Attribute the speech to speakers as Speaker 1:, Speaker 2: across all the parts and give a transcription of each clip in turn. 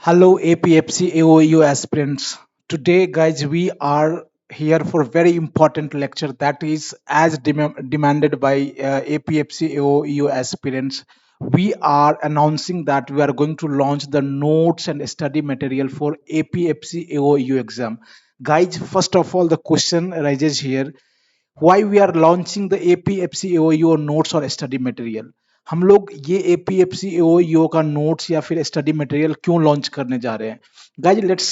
Speaker 1: Hello, APFC AOU aspirants. Today, guys, we are here for a very important lecture that is as demanded by APFC AOU aspirants. We are announcing that we are going to launch the notes and study material for APFC AOU exam. Guys, first of all, the question arises here, why we are launching the APFC AOU notes और study material. हम लोग ये APFC AOU का notes या फिर study material क्यों launch करने जा रहे हैं? Guys let's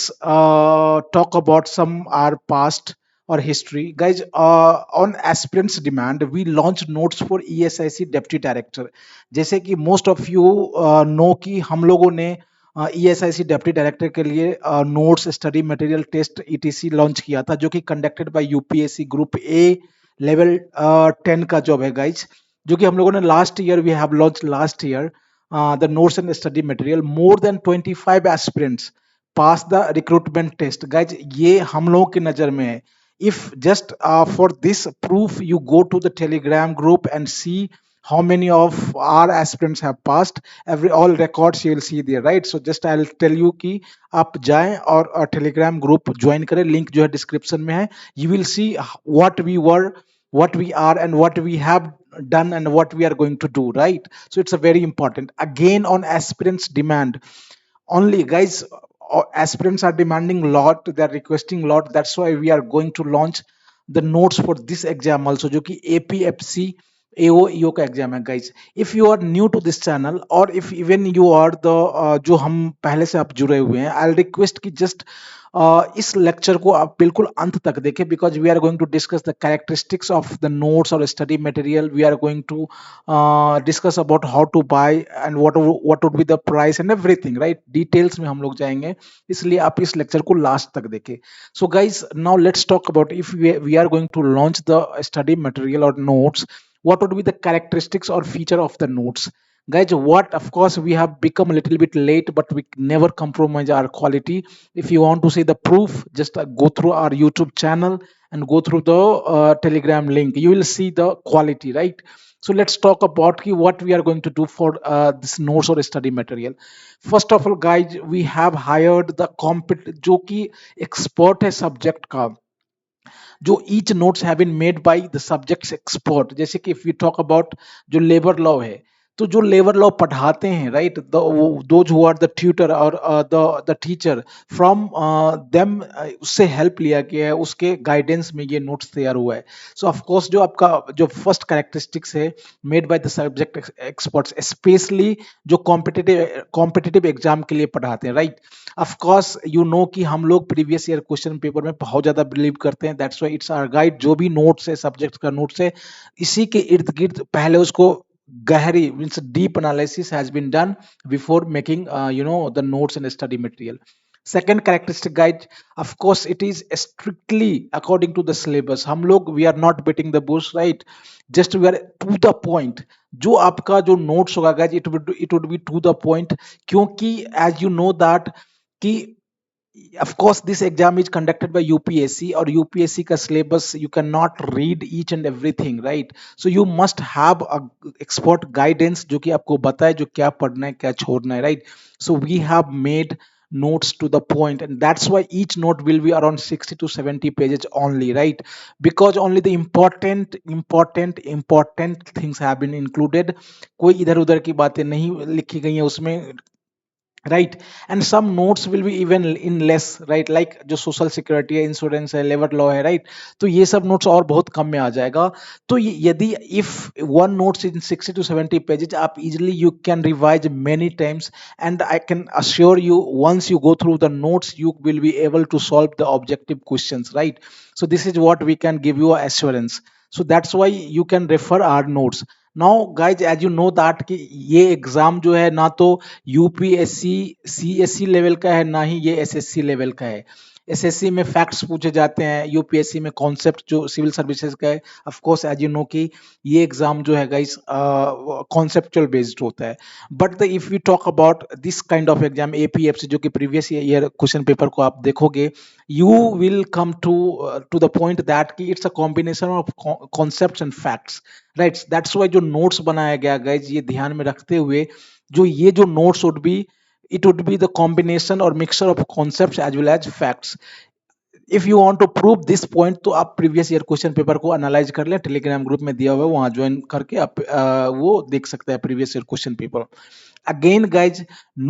Speaker 1: talk about some our past और history. Guys on aspirants demand we launch notes for ESIC deputy director. जैसे कि मोस्ट ऑफ यू नो कि हम लोगों ने ESIC डेप्टी डायरेक्टर के लिए notes study material test ETC launch किया था, जो कि conducted by UPSC group A level 10 का जॉब है गाइज, जो कि हम लोगों ने last year we have launch last year the notes and study material. More than 25 aspirants pass the recruitment test. Guys ये हम लोगों की नजर में है। if just for this proof you go to the Telegram group and see how many of our aspirants have passed, every all records you will see there, right? So just I'll tell you कि आप जाएं और Telegram group join करें, link जो है description में है। you will see what we were, what we are, and what we have done and what we are going to do, right? So it's a very important, again, on aspirants demand only, guys. Aspirants are demanding a lot, they are requesting a lot, that's why we are going to launch the notes for this exam also, जो कि APFC AOEO का exam है guys. If you are new to this channel और if even you are the जो हम पहले से आप जुड़े हुए हैं, आई रिक्वेस्ट कि जस्ट इस लेक्चर को आप बिल्कुल अंत तक देखें, because we are going to discuss the characteristics of the notes और study material. We are going to discuss about how to buy and what would be the price and everything, right? Details में हम लोग जाएंगे, इसलिए आप इस lecture को last तक देखें। So guys now let's talk about, if we are going to launch the study material और notes, what would be the characteristics or feature of the notes? Guys, what, of course, we have become a little bit late, but we never compromise our quality. If you want to see the proof, just go through our YouTube channel and go through the Telegram link, you will see the quality, right? So let's talk about what we are going to do for this notes or study material. First of all, guys, we have hired the जो कि expert है subject का, जो each notes have been made by the subjects expert. जैसे कि if you talk about जो labour law है, तो जो लेबर लॉ पढ़ाते हैं, right, those who are the tutor और द टीचर फ्रॉम देम, उससे हेल्प लिया गया है, उसके गाइडेंस में ये नोट्स तैयार हुआ है। सो ऑफ कोर्स जो आपका जो फर्स्ट कैरेक्टरिस्टिक्स है made by the subject experts, specially जो कॉम्पिटिटिव एग्जाम के लिए पढ़ाते हैं, right? Of course you know कि हम लोग प्रीवियस ईयर क्वेश्चन पेपर में बहुत ज्यादा बिलीव करते हैं, that's why it's our guide. जो भी नोट्स है, सब्जेक्ट का नोट्स है, इसी के इर्द गिर्द पहले उसको गहरी means deep analysis has been done before making the notes and study material. Second characteristic, guide, of course, it is strictly according to the syllabus. हम लोग we are not beating the bush, right? Just we are to the point. जो आपका जो notes होगा guys, it would be to the point, क्योंकि as you know that कि of course this exam is conducted by UPSC, और UPSC का syllabus you cannot read each and everything, right? So you must have a expert guidance जो कि आपको बताए जो क्या पढ़ना है क्या छोड़ना है, right? So we have made notes to the point, and that's why each note will be around 60 to 70 pages only, right? Because only the important things have been included, कोई इधर उधर की बातें नहीं लिखी गई हैं उसमें, right? And some notes will be even in less, right? Like जो सोशल सिक्योरिटी है, इंश्योरेंस है, लेबर लॉ है, राइट? तो ये सब नोट्स और बहुत कम में आ जाएगा। तो यदि if one notes in 60 to 70 pages, आप easily you can revise many times, and I can assure you once you go through the notes you will be able to solve the objective questions, right? So this is what we can give you assurance. So that's why you can refer our notes. Now guys as you know that कि ये exam जो है ना तो UPSC CSC level का है, ना ही ये एसएससी लेवल का है। एसएससी में फैक्ट्स पूछे जाते हैं, यूपीएससी में कॉन्सेप्ट जो सिविल सर्विसेज का है। Of course as you know कि ये एग्जाम जो है गाइस कॉन्सेप्चुअल बेस्ड होता है। But if you talk about this kind of exam APFC, जो कि प्रीवियस ईयर क्वेश्चन पेपर को आप देखोगे, you will come to the point that कि it's a combination of concepts and facts, right? That's why जो notes बनाया गया guys, ये ध्यान में रखते हुए जो ये जो notes would be it would be the combination or mixture of concepts as well as facts. If you want to prove this point तो आप प्रीवियस ईयर क्वेश्चन पेपर को एनालाइज कर लें, टेलीग्राम ग्रुप में दिया हुआ है, वहां ज्वाइन करके आप वो देख सकते हैं previous year question paper. Again, guys,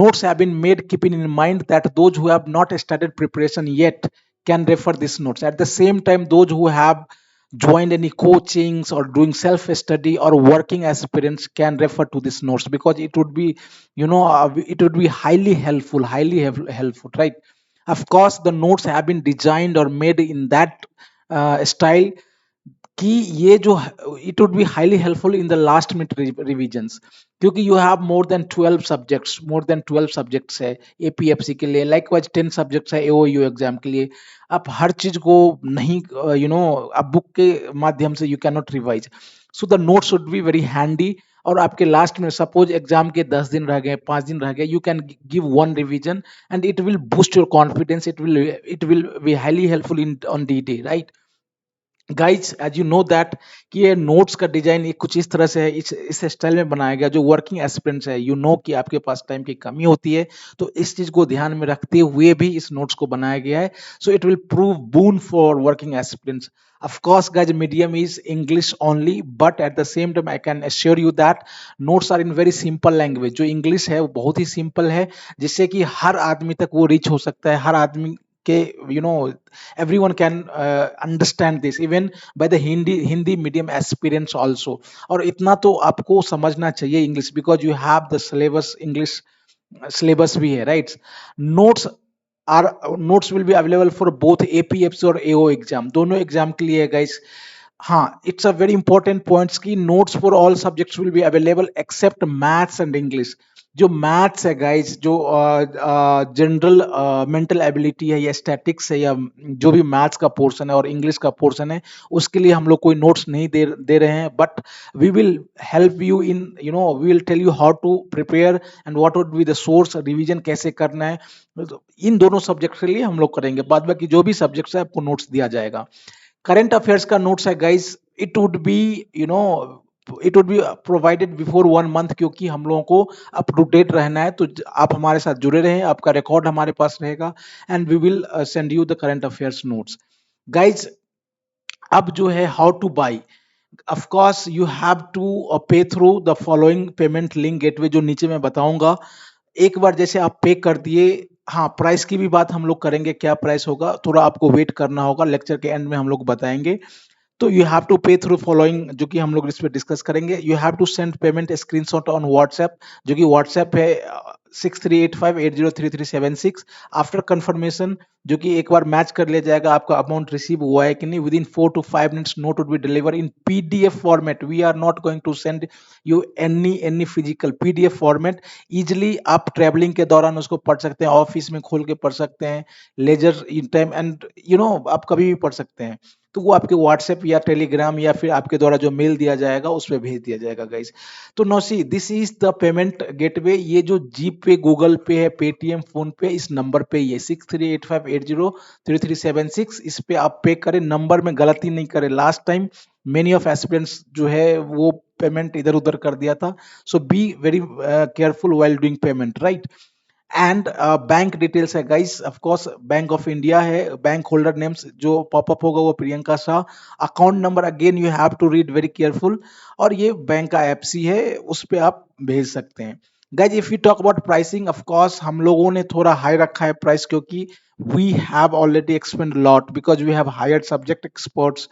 Speaker 1: notes have been made keeping in mind that those who have not started preparation yet can refer these notes. At the same time, those who have joined any coachings or doing self study or working as parents can refer to these notes, because it would be, it would be highly helpful, helpful, right? Of course, the notes have been designed or made in that style कि ये जो it would be highly helpful in the last minute revisions, क्योंकि you have more than 12 subjects है APFC के लिए, like wise 10 subjects है एओयू exam के लिए. आप हर चीज को नहीं आप बुक के माध्यम से you can not revise. So the note should be very handy, और आपके लास्ट में सपोज एग्जाम के 10 दिन रह गए, 5 दिन रह गए, you can give one revision and it will boost your confidence, it will be highly helpful in on D day, right guys. As you know that कि ये नोट्स का डिजाइन कुछ इस तरह से है, इस स्टाइल में बनाया गया. जो वर्किंग एस्पिरेंट्स है, कि आपके पास टाइम की कमी होती है, तो इस चीज को ध्यान में रखते हुए भी इस नोट्स को बनाया गया है. So it will prove boon for working aspirants. Of course, guys, medium is English only, but at the same time, I can assure you that notes are in very simple language. जो English है वो बहुत ही simple है, जिससे कि हर आदमी तक वो reach हो सकता है. हर आदमी के everyone can understand this, even by the Hindi medium aspirants also. और इतना तो आपको समझना चाहिए English, because you have the syllabus English syllabus भी है, right? Notes notes will be available for both APFC और एओ एग्जाम, दोनों एग्जाम के लिए गाइस. हाँ, it's a very important points की notes for all subjects will be available except maths and English. जो maths है गाइस, जो general mental ability है या स्टैटिक्स है, या जो भी मैथ्स का पोर्शन है और इंग्लिश का पोर्शन है, उसके लिए हम लोग कोई नोट्स नहीं दे रहे हैं. But we will help you in, we will tell you how to prepare and what would be the source, revision कैसे करना है. तो इन दोनों सब्जेक्ट के लिए हम लोग करेंगे. बाद बाकी जो भी सब्जेक्ट्स है आपको नोट्स दिया जाएगा. करंट अफेयर्स का नोट्स है guys, it would B you know it would be provided before 1 month, क्योंकि हम लोगों को अप टू डेट रहना है. तो आप हमारे साथ जुड़े रहें, आपका रिकॉर्ड हमारे पास रहेगा, and we will send you the current affairs notes. Guys, अब जो है how to buy, of course you have to pay through the following payment link gateway, जो नीचे मैं बताऊंगा. एक बार जैसे आप पे कर दिए, हाँ, प्राइस की भी बात हम लोग करेंगे, क्या प्राइस होगा थोड़ा आपको वेट करना होगा, लेक्चर के एंड में हम लोग बताएंगे. तो you have to pay through following, जो कि हम लोग इस पे डिस्कस करेंगे. You have to send payment screenshot on WhatsApp, जो कि व्हाट्सएप है 6385803376. आफ्टर कंफर्मेशन, जो कि एक बार मैच कर लिया जाएगा आपका अमाउंट रिसीव हुआ है कि नहीं, within 4 to 5 minutes note would be deliver in PDF format. We are not going to send you any physical, PDF format. Easily आप ट्रेवलिंग के दौरान उसको पढ़ सकते हैं, ऑफिस में खोल के पढ़ सकते हैं, लेजर इन टाइम, एंड आप कभी भी पढ़ सकते हैं. तो वो आपके व्हाट्सएप या टेलीग्राम या फिर आपके द्वारा जो मेल दिया जाएगा उस पर भेज दिया जाएगा गाइस. तो no see, this is the payment gateway. ये जो जी पे, गूगल पे है, पेटीएम, फोन पे, इस नंबर पे, ये 6385803376, इस पे आप पे करें. नंबर में गलती नहीं करें. Last time many of aspirants जो है वो पेमेंट इधर उधर कर दिया था. So be very careful while doing payment, right? And bank details है guys, of course bank of India है. बैंक होल्डर नेम्स जो पॉपअप होगा वो Priyanka Shah. Account number again you have to read very careful, और ये बैंक का FC है, उस पे आप भेज सकते हैं. Guys, if you talk about pricing, of course हम लोगों ने थोड़ा हाई रखा है प्राइस, क्योंकि we have already expend lot, because we have hired subject experts.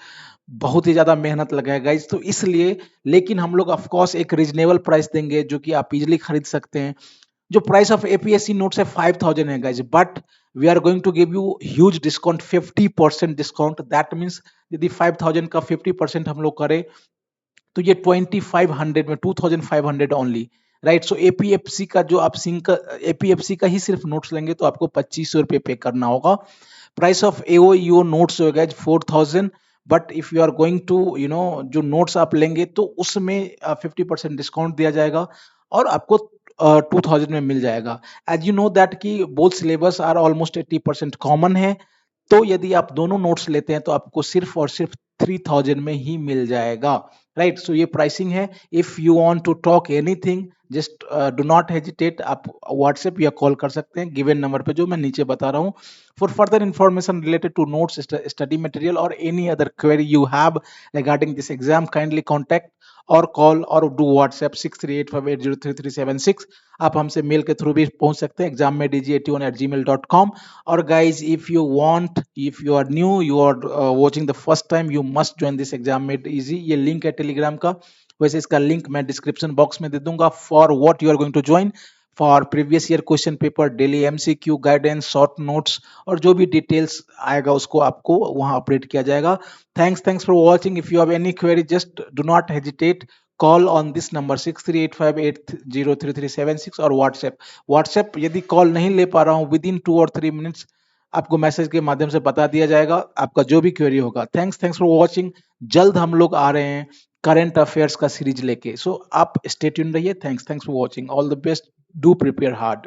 Speaker 1: बहुत ही ज्यादा मेहनत लगा है गाइज, तो इसलिए. लेकिन हम लोग ऑफ कोर्स एक रीजनेबल प्राइस देंगे, जो कि आप इजिली खरीद सकते हैं. जो प्राइस ऑफ एपीएससी नोट्स है 5000 है guys, but we are going to give you huge discount, 50% discount. That means यदि 5000 का 50% हम लोग करें तो ये 2500 में, 2500 ओनली, राइट? सो एपीएफसी का जो आप एपीएफसी का ही सिर्फ नोट्स लेंगे तो आपको 2500 रुपये पे करना होगा. Price of AO UO notes हो गया 4000, but if you are going to जो नोट्स आप लेंगे तो उसमें 50% डिस्काउंट दिया जाएगा, और आपको 2000 में मिल जाएगा. एज यू नो दैट कि both syllabus are almost 80% common है. तो यदि आप दोनों नोट्स लेते हैं तो आपको सिर्फ और सिर्फ 3000 में ही मिल जाएगा। राइट, सो ये प्राइसिंग है। If you want to talk anything, just do not hesitate, आप व्हाट्सएप या कॉल कर सकते हैं गिवन नंबर पे जो मैं नीचे बता रहा हूँ। For further information related to notes, study material और any other query you have regarding this exam, kindly contact और कॉल और डू व्हाट्सएप 6385803376। आप हमसे मेल के थ्रू भी पहुंच सकते हैं एग्जाम में dg81@gmail.com। और guys, if you are new, you are watching the first time, you must join this exam made easy. ये लिंक है टेलीग्राम का, वैसे इसका लिंक मैं डिस्क्रिप्शन बॉक्स में दे दूंगा। For what you are going to join, for previous year question paper, daily MCQ, guidance, short notes और जो भी डिटेल्स आएगा उसको आपको वहां अपडेट किया जाएगा। Thanks for watching. If you have any query, just do not hesitate. Call on this number 6385803376 और WhatsApp यदि कॉल नहीं ले पा रहा हूँ विद इन 2 और 3 मिनट्स आपको मैसेज के माध्यम से बता दिया जाएगा आपका जो भी क्वेरी होगा। Thanks for watching. जल्द हम लोग आ रहे हैं करंट अफेयर्स का सीरीज लेके, सो आप स्टे ट्यून रहिए। Thanks for watching. All the best, do prepare hard.